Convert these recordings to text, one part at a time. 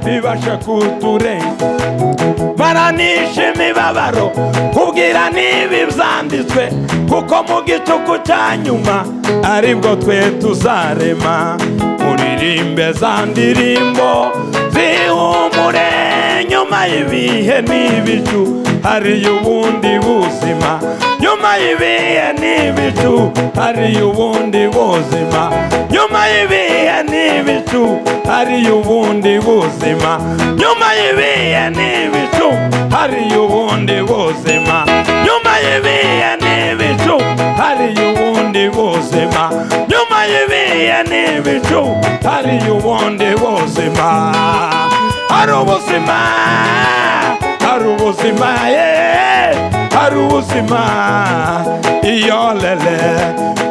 bibasha kuturenga. Baranisha imibabaro kubwira nibi byanditswe, kuko mu gicuku cya nyuma aribwo twe tuzarema. Muririmbe za ndirimbo zihumure, nyuma y'ibihe n'ibicu hari ubundi buzima. Nyuma y'ibihe n'ibicu hari ubundi buzima. Nyuma y'ibihe n'ibicu hari ubundi buzima. Nyuma y'ibihe n'ibicu hari ubundi buzima. Nyuma y'ibihe n'ibicu hari ubundi buzima. Nyuma y'ibihe n'ibicu hari ubundi buzima. Hari ubuzima, hari ubuzima, hari ubuzima, iyo lele.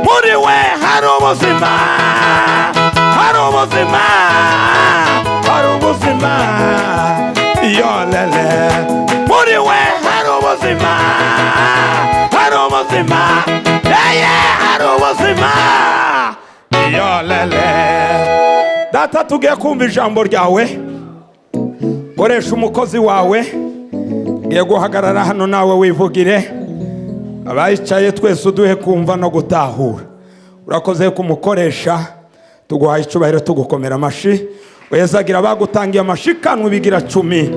Muri we hari ubuzima, hari ubuzima, hari ubuzima, iyo lele. Muri we hari ubuzima, hari ubuzima, hari ubuzima, iyo lele. Data, tugiye kumva ijambo ryawe. Koresha umukozi wawe, ngiye guhagarara hano nawe wivugire. Abayicaye twese uduhe kumva no gutahura. Urakoze kumukoresha, tuguhaye icubahiro, tugukomera amashi. Wezagira bagutangiye amashikanwe bigira 10.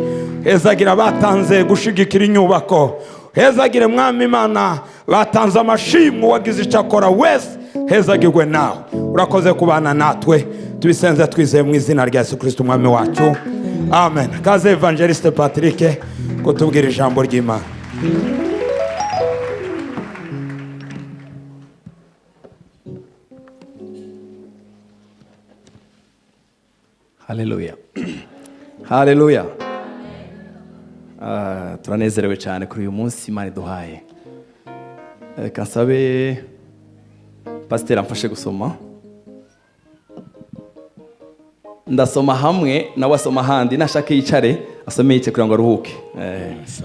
Hezagira batanze gushigikira inyubako. Hezagire mwami Imana batanze amashimwe wagize icyakora wese. Hezagirwe nawe. Urakoze kubana natwe. Tubisenze twizeye mu izina rya Yesu Kristo umwami wacu. Amen. Kaze Evangeliste Patrick kutubwira ijambo ry'Imana. Haleluya. Haleluya. Turanezerewe cyane kuri uyu munsi Imana iduhaye. Kansabe Pastor amfashe gusoma. Ndasoma hamwe nawe asoma handi, nashaka yicare asome yice kugira ngo aruhuke.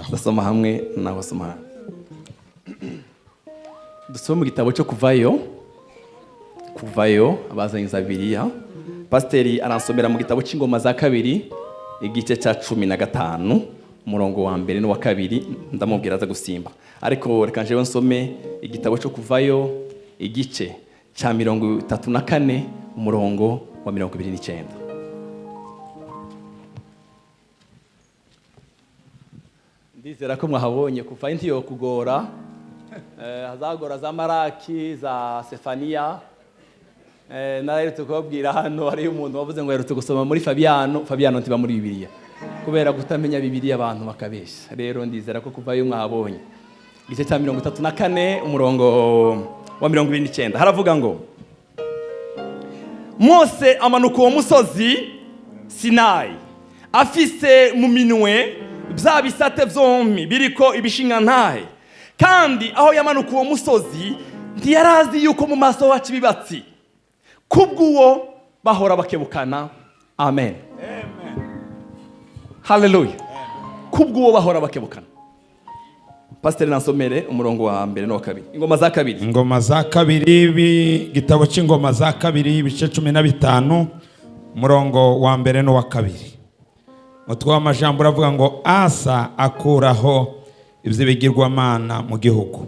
Ndasoma hamwe nawe asoma. Dusoma mu gitabo cyo Kuvayo abazanye za Bibiliya. Pasiteri aransomera mu gitabo cy'Ingoma za kabiri igice cya 15 umurongo wa mbere n'uwa kabiri. Ndamubwira aza gusimba, ariko reka njewe nsome igitabo cyo Kuvayo igice cya 34 umurongo wa 29. Ndizera ko mwahabonye kuva intiyo kugora. Hazagora za Maraki, za Sefania. Narahirutse kubabwira hano hari umuntu wavuze ngo yarutse gusoma muri Fabiano ntiba muri Bibiliya kubera gutamenya Bibiliya abantu bakabesha. Rero ndizera ko kuvayo mwahabonye igice cya 34 umurongo wa 29. Haravuga ngo Mose amanuka uwo musozi Sinai afise mu minwe bya bisate byombi biriko ibishinga ntahe, kandi aho yamanuka uwo musozi ntiyarazi yuko mu maso wacu bibatsi, kubw'uwo bahora bakebukana. Amen. Haleluya. Kubw'uwo bahora bakebukana. Pastor nansomere umurongo wa mbere no kabiri. Ingoma za kabiri. Ingoma za kabiri, gitabo cy'Ingoma za kabiri ibice 15 umurongo wa mbere no wa kabiri. Mutwe w'amajambo uravuga ngo Asa akuraho iby'ibigirwamana mu gihugu.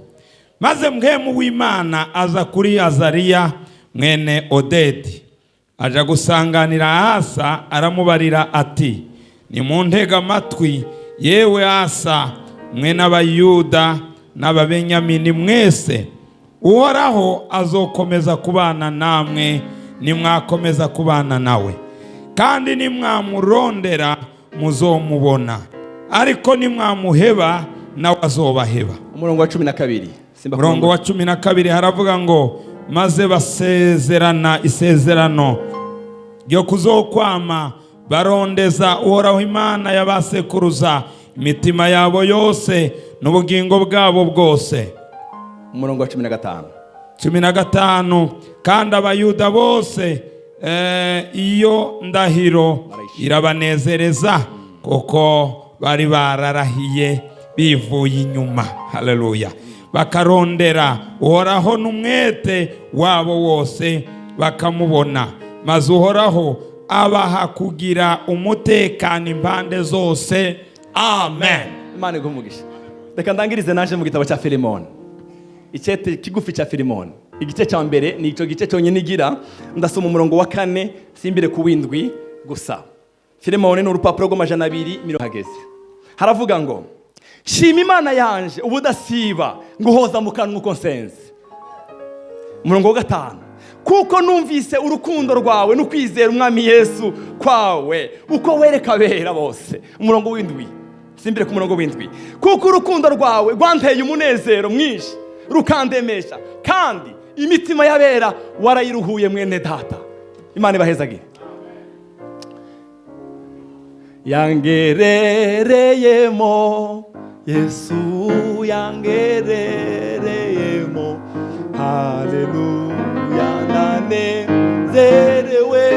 Maze Mpwemu w'Imana aza kuri Azariya mwene Odedi, aja gusanganira Asa, aramubarira ati, nimuntega amatwi yewe Asa mwe n'Abayuda n'Ababenyamini mwese, Uhoraho azokomeza kubana namwe nimwakomeza kubana nawe, kandi nimwamurondera muzomubona, ariko nimwamuheba nawe azobaheba. Umurongo wa 12. Umurongo wa 12 haravuga ngo maze basezerana isezerano ryo kuzokwama barondeza Uhoraho Imana y'abasekuruza imitima yabo yose n'ubugingo bwabo bwose. Umurongo wa 15. 15 kandi Abayuda bose iyo ndahiro irabanezereza kuko bari bararahiye bivuye inyuma. Haleluya. Bakarondera Uhoraho n'umwete wabo wose bakamubona, maze Uhoraho abaha kugira umutekano impande zose. Amen. Imana igumugisha. Reka ndangirize naje mu gitabo cya Filemoni, icyete kigufi cya Filemoni. Igice cya mbere ni icyo gice cyonyine igira. Ndasoma umurongo wa 4 simbire ku w'indwi gusa. Filemoni ni urupapuro rw'200 hageze. Haravuga ngo, shima Imana yanje ubudasiba nguhoza mu kanwa uko nsenze. Umurongo wa 5, kuko numvise urukundo rwawe n'ukwizera umwami Yesu kwawe uko wereka abera bose. Umurongo w'indwi simbire ku murongo w'indwi, kuko urukundo rwawe rwanteye umunezero mwinshi rukandemesha, kandi imitima y'abera warayiruhuye mwene data. Imana ibahezagire. Yangerereyemo Yesu, yangerereyemo, haleluya, nanezerewe.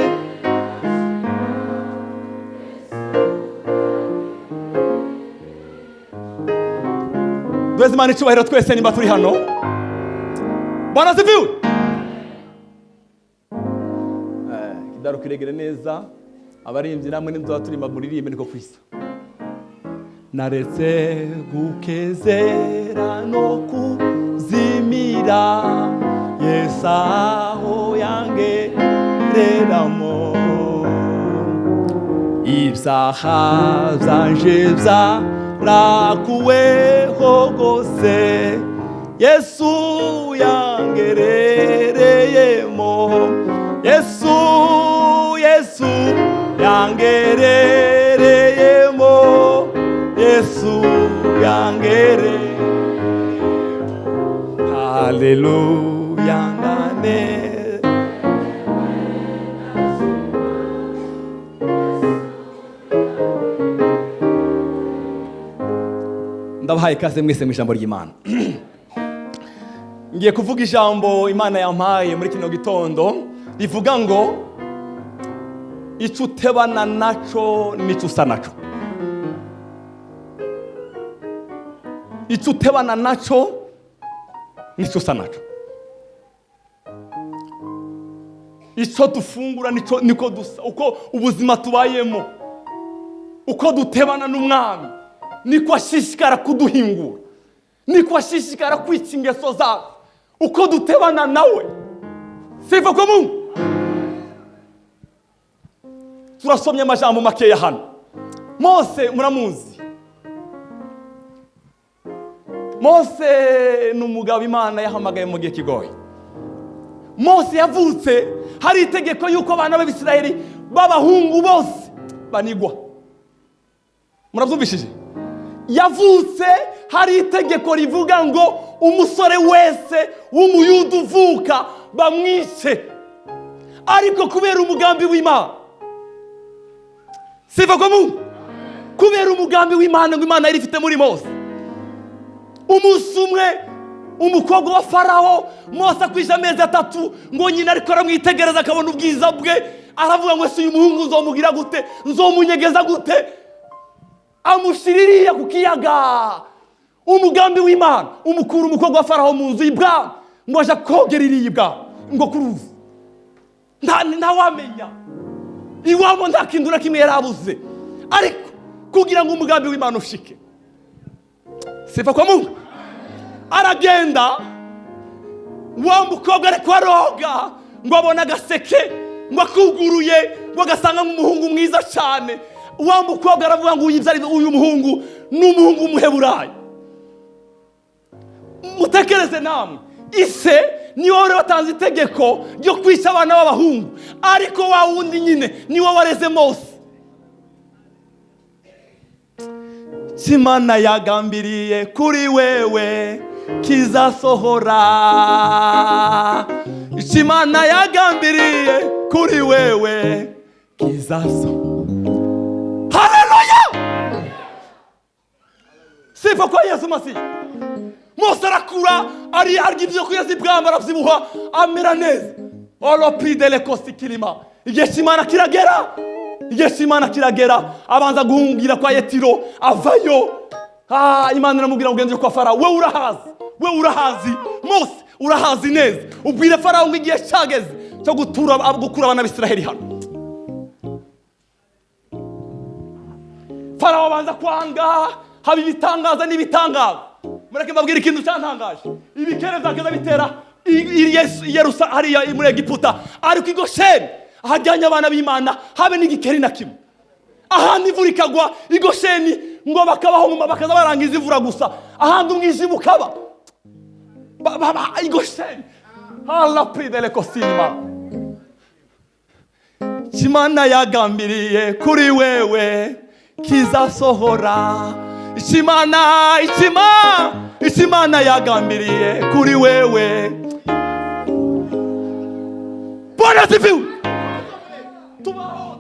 Duheze Imana icyubahiro twese nimba turi hano. Bwana asifiwe. Kidaro kiregere neza. Abaririmbyi namwe n'inzu turirimba muririmbe niko kwisa. Naretse gukezera no kuzimira, Yesu aho yangereramo. Ibyaha byanje byarakuweho rwose, Yesu yangerereyemo. Yesu yangerereyemo, Yesu yangerereyemo, haleluya, nane. Ndabahaye ikaze mwese mu ijambo ry'Imana. Ngiye kuvuga ijambo Imana yampaye muri kino gitondo rivuga ngo icyo utebana naco nicyo usa naco. Icyo utebana naco nicyo usa naco. Icyo dufungura niko dusa. Uko ubuzima tubayemo, uko dutebana n'umwami, niko ashishikara kuduhingura, niko ashishikara kwica ingeso zacu. Uko dutebana nawe, sifa kwa Mungu. Turasomye amajambo makeya hano. Mose muramuzi. Mose n'umugabo Imana yahamagaye mu gihe kigoye. Mose yavutse hari itegeko yuko abana b'Abisirayeli b'abahungu bose banigwa. Murabyumvishije? Yavutse hari itegeko rivuga ngo umusore wese w'umuyuda uvuka bamwice. Ariko kubera umugambi w'Imana, sifa kwa Mungu, kubera umugambi w'Imana ngo Imana yarifite muri Mose, umunsi umwe umukobwa wa Farawo, Mose akwisha amezi 3 ngo nyina ariko aramwitegereza akabona ubwiza bwe, aravuga ngo ese uyu muhungu nzomugira gute, nzomunyegeza gute, amushiririya ku kiyaga. Umugambi w'Imana umukura umukobwa wa Farawo mu nzu y'ibwami ngo aje kogera iribwa ngo kuruzi. Nta wamenya iwabo nta kintu na kimwe yarabuze, ariko kugira ngo umugambi w'Imana ushike, sifa kwa Mungu, aragenda. Wa mukobwa ariko aroga ngo abona agaseke ngo akuguruye ngo agasanga nk'umuhungu mwiza cyane. Wa mukobwa aravuga ngo uyu muhungu n'umuhungu w'Umuheburayo. Mutekereze namwe, ise niwe wari watanze itegeko ryo kwica abana b'abahungu, ariko wa wundi nyine niwe wareze Mose. Imana yagambiriye kuri wewe kizasohora. Imana yagambiriye kuri wewe kizasohora. Haleluya! Sifa kwa Yesu Masihi. Mose arakura, arya ibyo kurya z'ibwami, arabyibuha, amera neza. Olopi de lekosi kilima. Igihe Imana kiragera, abanza guhungira kwa Yetiro, avayo. Imana iramubwira ngo ugende kwa Farawo. We urahazi. Mose urahazi neza. Ubwire Farawo ngo igihe cyageze cyo gukura abana b'Isiraheli hano. Farawo abanza kwanga, haba ibitangaza n'ibitangaza. Mureke mbabwire ikintu cyantangaje. Ibikere byagenda bitera Yerusa hariya muri Egiputa, ariko i Gosheni ahajyanye abana b'Imana habe n'igikeri na kimwe. Ahandi imvura ikagwa i Gosheni ngo bakabaho bakaza barangiza imvura gusa, ahandi umwijima ukaba i Gosheni. Hala pridele kosilima. Imana yagambiriye kuri wewe kizasohora. Imana yagambiriye kuri wewe. Bwana sifiwe.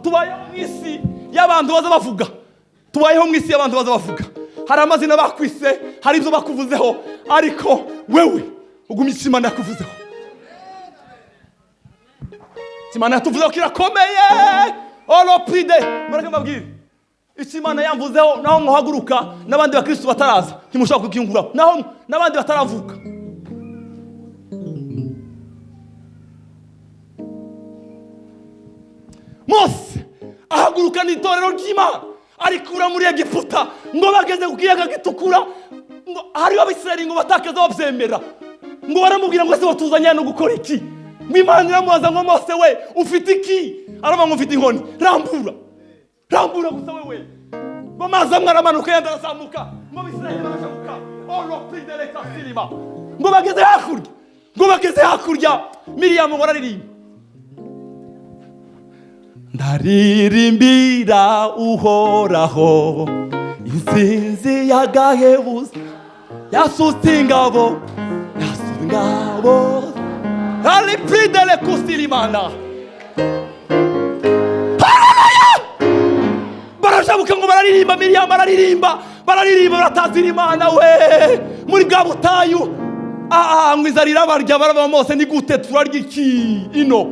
Tubayeho mu isi y'abantu baza bavuga. Tubayeho mu isi y'abantu baza bavuga. Hari amazina bakwise, hari ibyo bakuvuzeho, ariko wewe ugumye Imana yakuvuzeho. Imana yatuvuzeho kirakomeye. Olopride. Mureke mbabwire. Imana yamvuzeho naho muhaguruka n'abandi bakristo bataraza ntimushaka kukingura naho n'abandi bataravuka. Mose ahaguruka n'itorero ry'Imana arikura muri Egiputa ngo bageze ku kiyaga gitukura, ngo hari abisirayeli ngo batakaza babyemera, ngo baramubwira ngo se watuzanye no gukora iki? Ngo Imana iramubaza ngo Mose we ufite iki? Araba ngo mfite inkoni. Rambura gusa wewe. Ngo mazi amwe aramanuka yandi arazamuka, ngo abisirayeli barashabuka. Olopride kasilima. Ngo bageze hakurya Miriyamu ngo araririmba. Ndaririmbira Uhoraho intsinzi y'agahebuzo, yasutse ingabo. Alipridele kusilimana. Barashabuka ngo bararirimba, Miriyamu bararirimba baratazira Imana we muri bwa butayu. Ngo izarira barya baraba Mose ni gute turarya iki ino?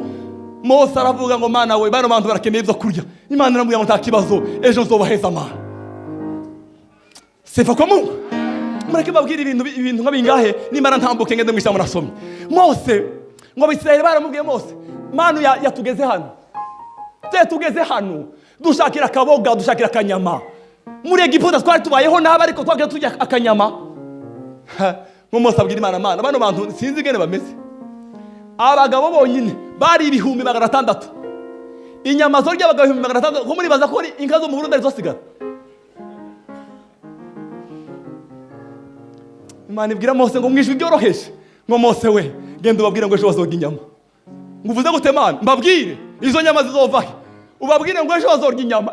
Mose aravuga ngo Mana we bano bantu barakeneye ibyo kurya. Imana iramubwira ngo nta kibazo, ejo nzobaheza Mana. Sifa kwa Mungu. Mureke babwire ibintu nk'abingahe nimara ntambuke ngende mwisha murasomye. Mose ngo abisirayeli baramubwiye Mose, Mana yatugeze hano. Tugeze hano dushakira akaboga, dushakira akanyama. Muri Egiputa twari tubayeho nabi, ariko twagira tujya akanyama. Ngo Mose abwira Imana, Mana bano bantu sinzi ngene bameze. Abagabo bonyine bari 600. Inyama zo ry'abagabo 600, ko muri baza ko inka zo mu Burundi ari zosigara. Imana ibwira Mose ngo mwijwi ryoroheje, ngo Mose we genda ubabwire ngo ejo bazorya inyama. Ngo uvuze gute Mana? Mbabwire izo nyama zizova he? Ubabwire ngo ejo bazorya inyama.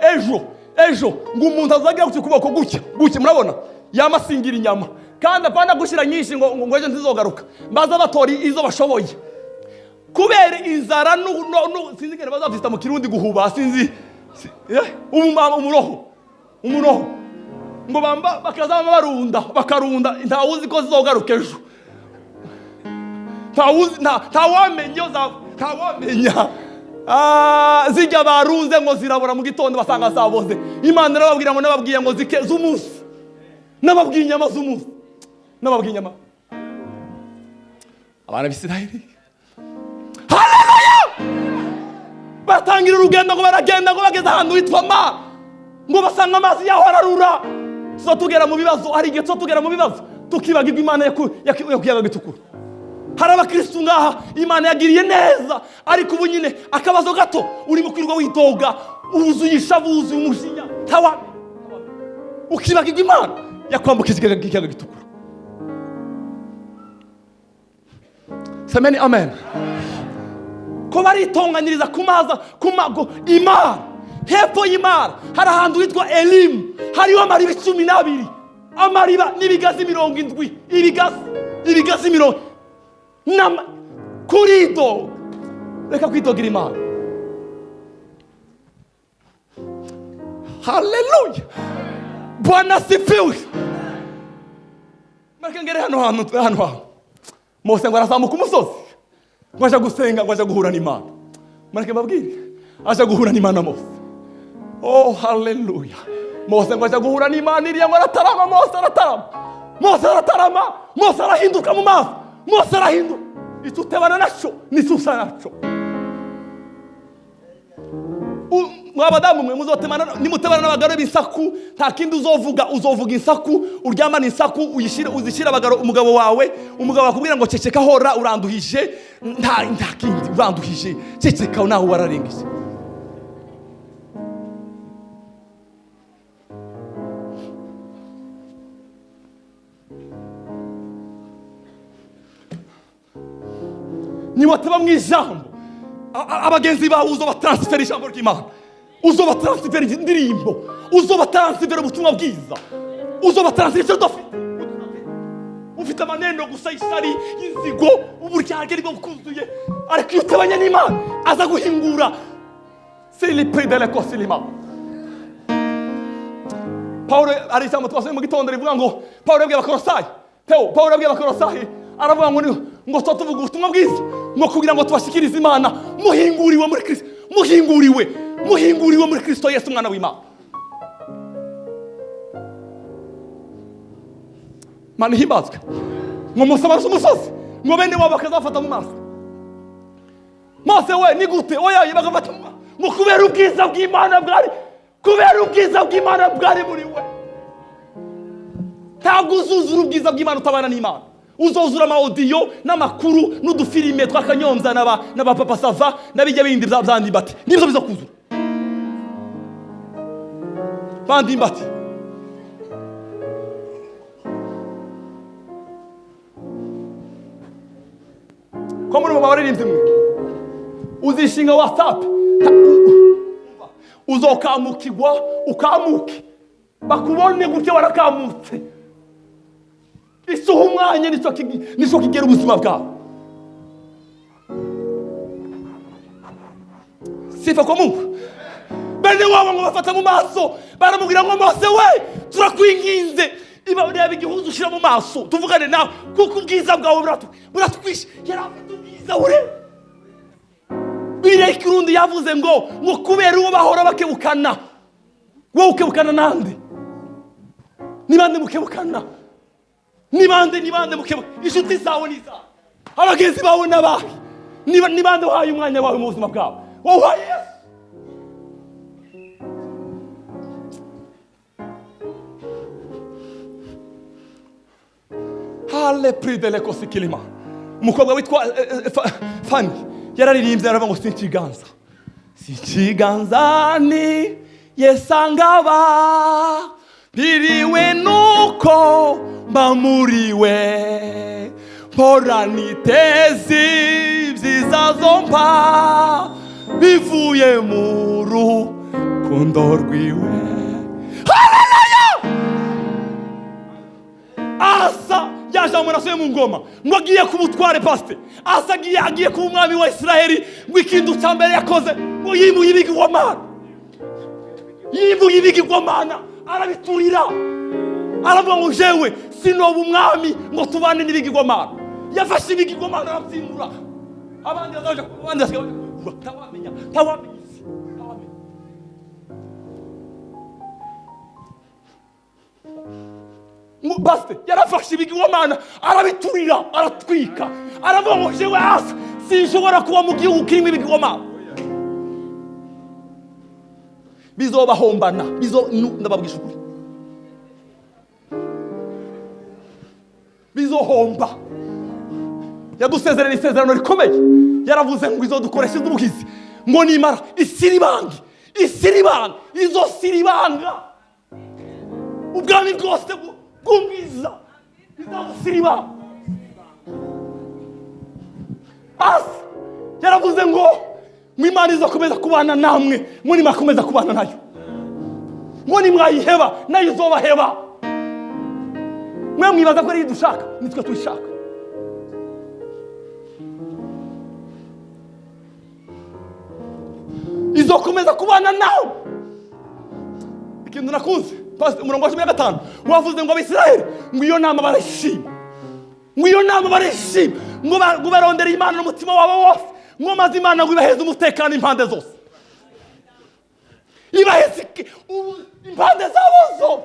Ejo ngo umuntu azagira ku kuboko gutya murabona yamasingira inyama, kandi apana gushira nyinshi ngo ejo ntizogaruka. Mbaza batori izo bashoboye kubera inzara sinzi ngene bazafita mu Kirundi guhuba sinzi umuroho ngo bamba bakazama bakarunda ntawuzi ko zizogaruka ejo. Ntawamenya zijya barunze ngo zirabura mu gitondo basanga zaboze. Imana irababwira ngo nababwiye ngo zike z'umunsi, nababwiye inyama z'umunsi, nababwiye inyama. Abana b'Isirayeli haleluya batangira urugendo ngo baragenda ngo bageze ahantu hitwa ngo basanga amazi yaho ararura. So tugera mu bibazo, hari igihe tugera mu bibazo tukibagirwa Imana yakuyaga gitukura. Hari abakristo ngaha Imana yagiriye neza, ariko ubu nyine akabazo gato urimo kwirwa witoga, uzuye ishavu, uzuye umujinya, ukibagirwa Imana yakwambukije ikiyaga gitukura. Semeni amen. Ko baritonganyiriza kumaza kumago Imana hepfo y'Imana hari ahantu hitwa Elimu, hariho amariba 12, amariba n'ibigazi 70, ibigazi 70 kurido. Reka kwitogira Imana. Haleluya. Bwana sifiwe. Makengere hano Mose ngo arazamuka umusozi, ngo aje gusenga, ngo aje guhura n'Imana. Mareke babwire aje guhura n'Imana Mose. Oh haleluya. Mose ngo aje guhura n'Imana, iriya ngo aratarama. Mose arahinduka mu maso. Mose arahinduka. Itutebana naco nisusa naco. mwabadamu mwe muzotemana nimutebana n'abagabo b'insaku nta kindi uzovuga insaku uryamana insaku uzishira abagabo umugabo wawe akubwira ngo ceceka hora uranduhije nta kindi uranduhije ceceka naho wararengije. niwateba mu ijambo abagenzi bawe uzobatransfera ijambo ry'Imana, uzobatransfera indirimbo, uzobatransfera ubutumwa bwiza, uzobatransfera ufite amaneno gusa y'isari y'inzigo uburyarya aribwo bukuzuye, ariko iyo utabanye n'Imana aza guhingura. c'est le prix de la cosilima. Paulo ari ijambo twasomye mu gitondo rivuga ngo Paulo yabwiye Abakolosayi aravuga ngo tuvuga ubutumwa bwiza ngo kugira ngo tubashikirize Imana muhinguriwe muri Kristo, muhinguriwe muri Kristo Yesu umwana w'Imana. Mana himbazwe ngo musaba umusozi ngo bene wabo bakazafata mu maso. Mose we ni gute oya bagafata ngo kubera ubwiza bw'Imana bwari muri we. Ntabwo uzuzura ubwiza bw'Imana utabana n'Imana, uzuzura amaudiyo n'amakuru n'udufilime twakanyonza n'aba papa sava n'abijya bindi byandimbati nibyo biza kuzura bandimbati. Ko muri mama waririmbye mwe uzishinga WhatsApp uzokamukigwa ukamuke bakubone gutya warakamutse. Isuha umwanya nico kigera ubuzima bwawe. Sifa kwa Mungu. Bene wabo ngo bafata mu maso baramubwira ngo Mose we turakwinginze iba igihuzu ushira mu maso tuvugane nawe kuko ubwiza bwawe buratwishe. Yarafite ubwiza ure bire Kirundi yavuze ngo kubera uwo bahora bakebukana wowe ukebukana nande nibande mukebukana nibande mukebukana inshuti zawe niza abagenzi bawe n'abahe nibande uhaye umwanya wawe mu buzima bwawe wowe uhaye Yesu. Hale prix de l'écosikilima. Umukobwa witwa Fanny yararirimbye aravuga ngo sinchiganza ni yesangaba biriwe nuko mbamuriwe mpora nitezi byizazompa bivuye mu rukundo rwiwe. Haleluya! Asa yaje amurasuye mu ngoma ngo agiye kubutware paste Asa agiye kuba umwami wa Israeli ngo ikintu cya mbere yakoze ngo yimuye ibigirwamana arabiturira aravuga ngo jewe sinoba umwami ngo tubane n'ibigirwamana. Yafashe ibigirwamana arabyimura abandi tawamenya Baste yarafashe ibigirwamana arabiturira aratwika aravuga ngo jewe Asa sinshobora kuba mu gihugu kirimo ibigirwamana. Bizobahombana ndababwisha ukuri bizohomba. Yadusezerera isezerano rikomeye yaravuze ngo izodukoresha ubuhizi ngo nimara isiribanga izosiribanga ubwami bwose bw'ubwiza izabusiribanga. Asa yaravuze ngo Imana izakomeza kubana namwe ngo nimakomeza kubana nayo ngo nimwayiheba nayo izobaheba. Mwe mwibaza ko ari dushaka nitwe tuyishaka. Izokomeza kubana nawe. Ikintu nakunze Pastor umurongo wa 15 wavuze ngo Abisirayeli ngo iyo nama barishima ngo barondera Imana n'umutima wabo wose ngo maze Imana ngo ibaheze umutekano impande zose. Ibaheze impande zabo zose.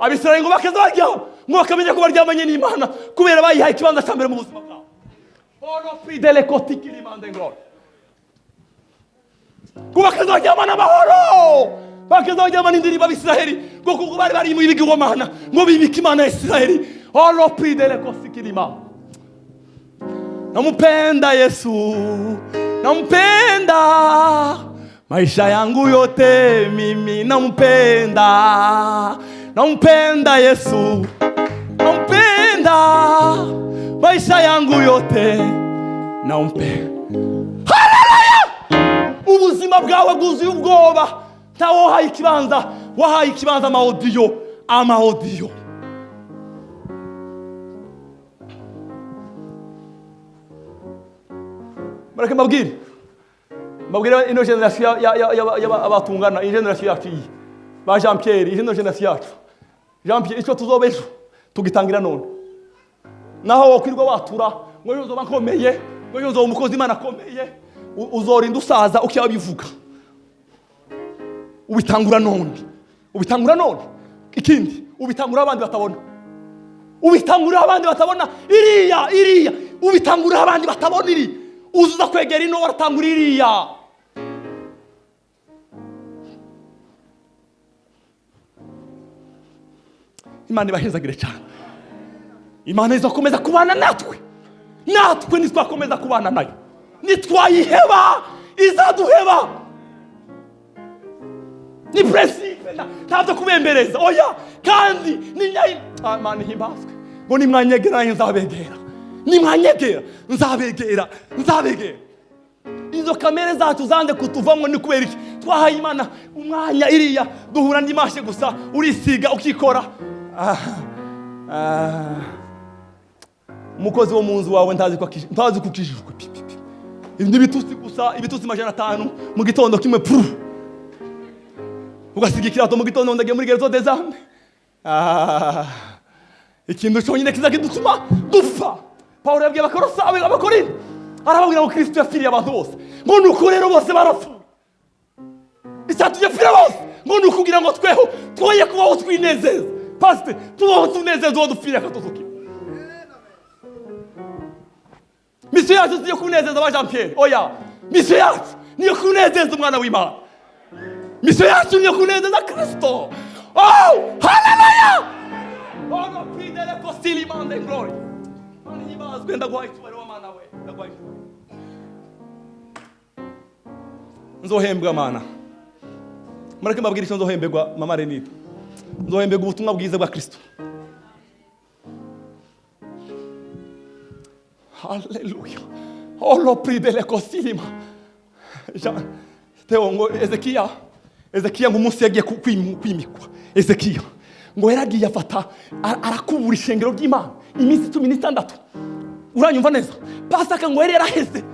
Abisirayeli ngo bakaza baryaho ngo bakamenya ko baryamanye n'Imana kubera bayihaye ikibanza cya mbere mu buzima bwabo. Ono fidele kotikiri mande ngoro. ngo bakazoryamana amahoro, bakazoryamana indirimbo abisiraheli ngo kuko bari bari mu bigirwamana ngo bibike Imana ya Isiraheli. Olo pridele kosikirima. Nampenda Yesu, nampenda maisha yangu yote mimi, nampenda, nampenda Yesu, nampenda maisha yangu yote, nampenda. Haleluya! Ubuzima bwawe bwuzuye ubwoba, ntawo wahaye ikibanza, wahaye ikibanza amaudio. Bareke mbabwire ino generation y'abatungana, ino generation yacu iyi ba Jean Pierre, ino generation yacu Jean Pierre, icyo tuzoba ejo tugitangira none. Naho wokwirwa watura ngo yozoba nkomeye, ngo yozoba umukozi Imana akomeye, uzorinda usaza ukiyabivuga. Ubitangura none. Ikindi ubitangura abandi batabona. Iriya ubitangura abandi batabona iri. Uzuza kwegera ino waratangura iriya. Imana ibahezagire cyane. Imana izakomeza kubana natwe nitwakomeza kubana nayo. Nitwayiheba izaduheba. Ni principe ntabwo kubembereza. Oya kandi ni nyayi. Imana ihimbazwe. Ngo nimwanyegera nzabegera. Nimwanyegera nzabegera. Izo kamere zacu zanze kutuvamo ni kubera iki? Twahaye Imana umwanya iriya duhura n'imashe gusa urisiga ukikora. Umukozi wo munzu wawe ntazi kukijijwe. Ibitutsi gusa, ibitutsi 500 mu gitondo kimwe pru. Ugasiga ikirato mu gitondo ndagiye muri gerezo dezambe. Ikintu cyonyine kizakidutuma dupfa. Paulo yabwiye abakorinto arababwira ngo Kristo yapfiriye abantu bose, ngo nuko rero bose barapfuye. Icyatuje yapfira bose ngo nukugira ngo tweho twoye kubaho twinezeza. Pastor, tubaho tunezeza uwo dupfira katuzuki. Misiyo yacu niyo kunezeza ba Jean Pierre. Oya, misiyo yacu niyo kunezeza umwana w'Imana. Misiyo yacu niyo kunezeza Kristo. Oh, hallelujah! Oh, no, pridele kostili mande glory. Mani ibazwe ndagwaye tubare wa mana we, ndagwaye. Nzohembwa mana. Mureke mbabwira icyo nzohembegwa mama Renita. Nzohembegwa ubutumwa bwiza bwa Kristo. Hallelujah. Oh, lo pridele kostili ma. Teo ngo Ezekiya ngo umunsi yagiye kwimikwa. Ezekiya ngo yaragiye afata arakubura ishengero ry'Imana iminsi 16. Uranyumva neza? Pasaka ngo yari yaraheze.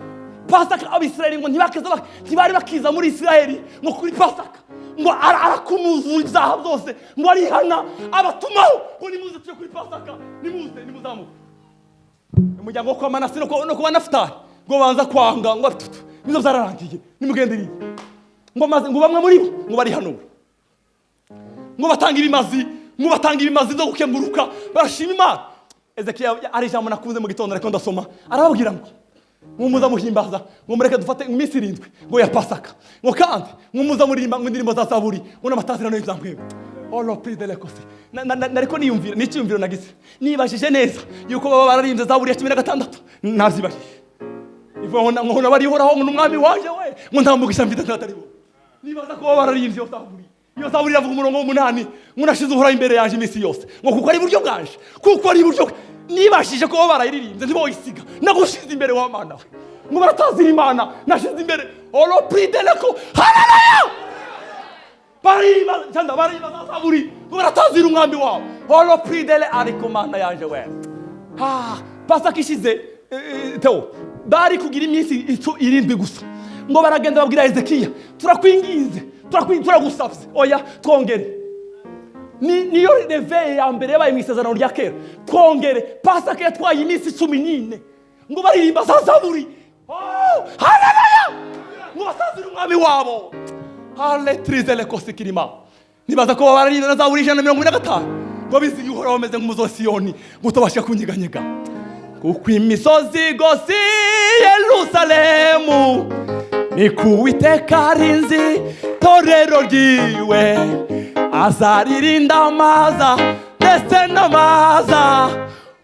Pasaka abisirayeli ngo ntibari bakiza muri Isirayeli ngo kuri Pasaka. Ngo arakumuza ibyaha byose ngo arihana abatumaho ngo nimuze tuje kuri Pasaka. Nimuzamuka. Umuryango kwa Manase no kwa Nafutali ngo banza kwanga ngo bizo byararangiye nimugenderiye. Ngo maze ngo bamwe muri bo ngo bari hano. Ngo batanga ibimazi zo gukenguruka barashima Imana. Ezekiya ari jambo nakuze mu gitondo ariko ndasoma arababwira ngo muza muhimbaza ngo mureke dufate iminsi 7 ngo ya Pasaka ngo kandi muza murimba ngo indirimbo za Zaburi ngo n'amatazirano y'ibyampwebwe. All of praise the Lord. Nariko niyumvira n'iciyumviro nagize nibashije neza yuko baba bararimbye Zaburi ya 16 nazibashije ivo ngo bari horaho n'umwami wanje we ngo ntambugisha mfite ntatari bo nibaza ko baba bararimbye Zaburi. Iyo Zaburi yavuga umurongo w'8 ngo nashize uhora imbere yaje imisi yose ngo kuko ari buryo bwanje kuko ari buryo nibashije ko baba bararirimbye ntiboyisiga nagushize imbere wa Mana we ngo baratazira Imana nashize imbere. Olo prideleko haleluya bari Zaburi ngo baratazira umwami wabo. Olo pridele ariko Mana yanje we Pasaka ishize Teo bari kugira iminsi 7 gusa ngo baragenda babwira Ezekiya turakwinginze turagusabye oya twongere niyo reveye ya mbere yabaye mu isezerano rya kera twongere. Pasaka yatwaye iminsi 14 ngo baririmba za Zaburi. Oh haleluya ngo basazira umwami wabo. Haleluya kosikirima nibaza ko baririmba za Zaburi 145 ngo bizigiye uhora bameze nk'umuzo Siyoni gutabasha kunyeganyega kuko imisozi gose Yerusalemu ni ku Uwiteka arinzi torero ryiwe, azaririnda amaza ndetse n'amaza,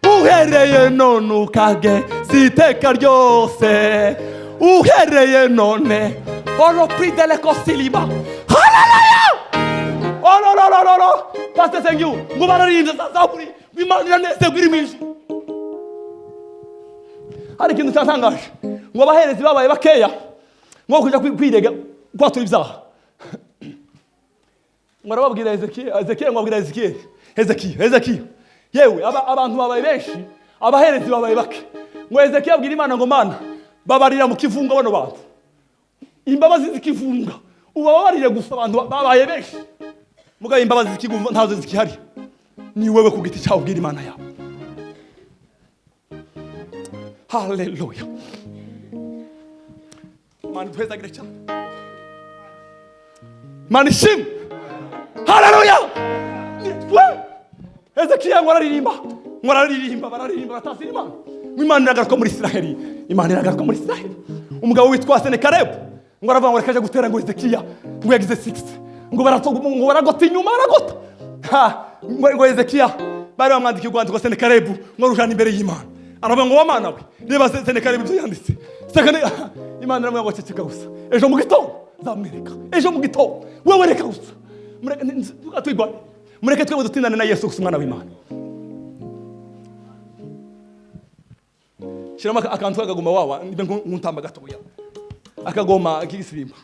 uhereye none ukageza iteka ryose, uhereye none. Olo pride le kosiliba. Haleluya! Olo. Pastor Sengiu, ngo bararinze zaburi, Imana iranezerwa iri mu ijuru. Hari ikintu cyatangaje, ngo abaherezi babaye bakeya, ngo kuja kwirega kwatura ibyaha. Ngo arababwira Ezekiel, ngo abwira Ezekiel, yewe abantu babaye benshi, abaherezi babaye bake. Ngo Ezekiel abwira Imana ngo Mana, babarira mu kivunga bano bantu. Imbabazi zikivunga, ubabarire gusa abantu babaye benshi. Mugabe imbabazi zikivunga ntazo zikihari. Ni wewe ku giti cyawe ubwira Imana yawe. Hallelujah. Mani tweza gire cyane. Mani shim. Hallelujah. Ezekiel bararirimba batasira Imana. Imana iragaruka muri Israheli. Umugabo witwa Sennacherib ngo aravuga ngo rekaje gutera ngo Ezekiel ngo yagize 6 ngo baragota inyuma aragota. Ngo Ezekiel bari bamwandika urwandiko Sennacherib ngo rujana imbere y'Imana. Aravuga ngo wamana we reba Sennacherib ibyo yanditse. Imana iramubwira ngo ceceka gusa. Ejo mu gitondo zamwereka. Ejo mu gitondo wewe reka gusa. Mureke twebwe dutindane na Yesu gusa umwana w'Imana. Shirama akantu akagoma wawa nibe nkuntamba gatoya. Akagoma kigisirimba.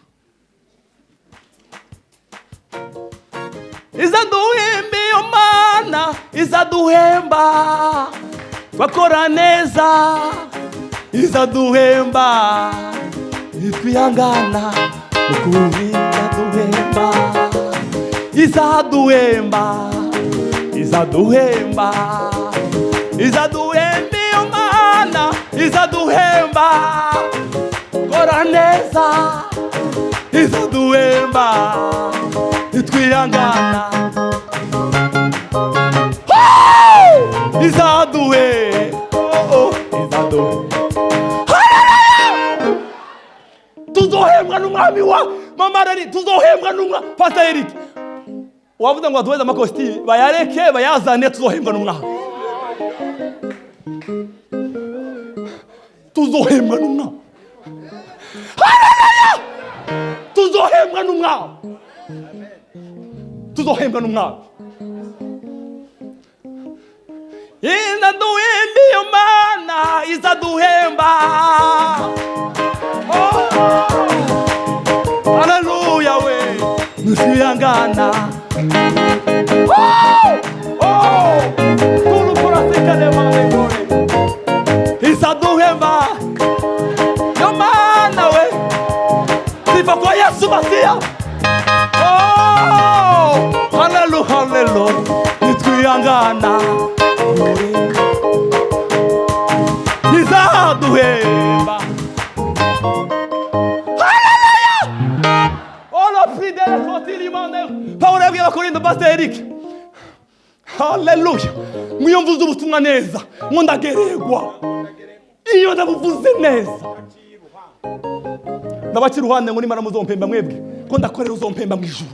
Izaduhemba iyo Mana, izaduhemba bakora neza, izaduhemba itwihangana ukuri, izaduhemba iyo Mana, izaduhemba kora neza, izaduhemba itwihangana, tuzohembwa n'umwami wa mama rari, tuzohembwa n'umwami. Pastor Eric wavuze ngo aduheza amakositimu bayareke bayazane, tuzohembwa n'umwami. Tuzohembwa n'umwami. Haleluya! Tuzohembwa n'umwami. Tuzohembwa n'umwami. Izaduhemba iyo Mana, izaduhemba. Haleluya we nusiyangana. Tulukura sikale mane kore. Izaduhemba iyo Mana we, sifa kwa Yesu Masia. Haleluya nitwiyangana. Izaduhemba. Haleluya. Ola fidele sotili mane. Paulo yabwiye abakorinto Pastor Eric. Haleluya. Mwiyumvuze ubutumwa neza, ngo ndageregwa. Iyo ndabuvuze neza. Ndabakira uruhande ngo nimara muzompemba mwebwe, ko ndakorera uzompemba mu ijuru.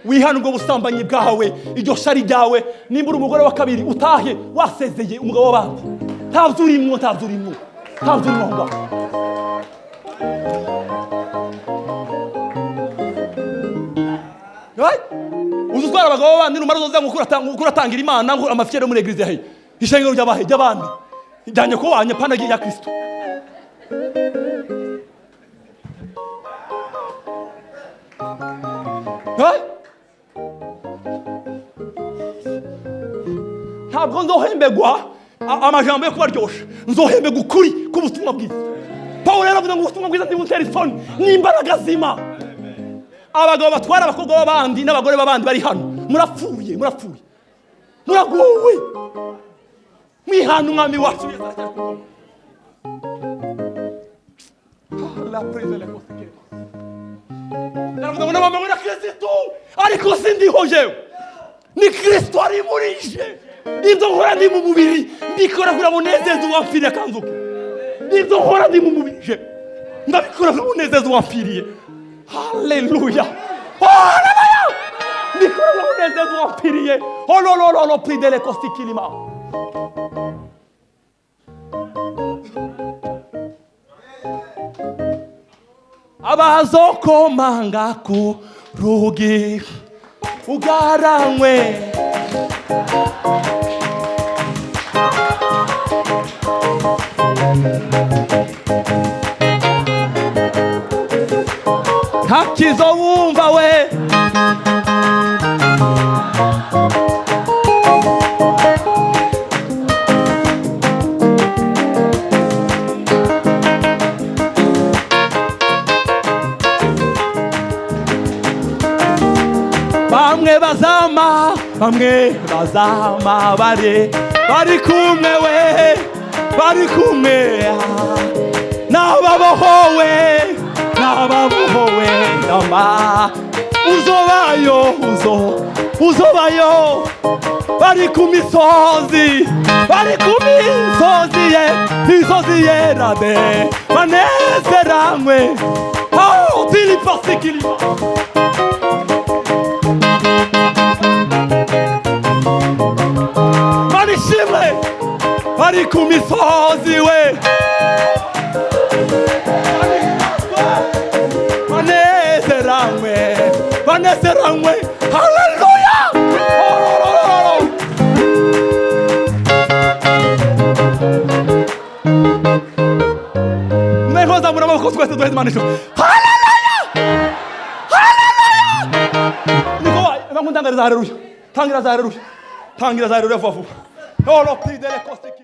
Wihana ubwo busambanyi bwawe, iryo shari ryawe, nimbura umugore wa kabiri utahe wasezeye umugabo w'abandi. Ntabwo urimwo ngaho. Uzutwara abagabo bandi numara uzoza ngukuratangira Imana ngo amafikere muri eglise yahe. Ishengero ry'abandi. Ijanye ko wanye pana ya Kristo. Ntabwo nzohembegwa amajambo yo kubaryosha, nzohembegwa ukuri k'ubutumwa bwiza. Paulo yaravuze ngo ubutumwa bwiza ntibutera isoni, n'imbaraga zima. Abagabo batwara abakobwa b'abandi n'abagore b'abandi bari hano, murapfuye muragowe. Mwihana umwami wacu Yesu aracyakugoma. La praise le Conseil. Naravuga ngo namama na Kristo ariko sindiho jewe, ni Kristo ari muri je. Ibyo nkora ndi mu mubiri mbikora kugira ngo nezeze uwapfira kanzuke. Ibyo nkora ndi mu mubiri je. ndabikora n'umunezero wampfiriye. Haleluya, haleluya, ndikora n'umunezero wampfiriye. Olololo pridele kostikilima. Abazokomanga ku rugi ugaranywe, ntakizowumva we. Bamwe bazama bari kumwe we, bari kumwe n'ababohowe ndama. Uzobayo bari ku misozi ye, misozi yera de banezeranywe. Oh, tilipasikilima. Manishimwe bari ku misozi we, banezeranywe. Haleluya, mwehoza muri amaboko twese duheze Imana ijuru. Haleluya, haleluya. Niko bakundangariza haleluya. Tangira za haleluya vuba vuba. Olo pridele koste.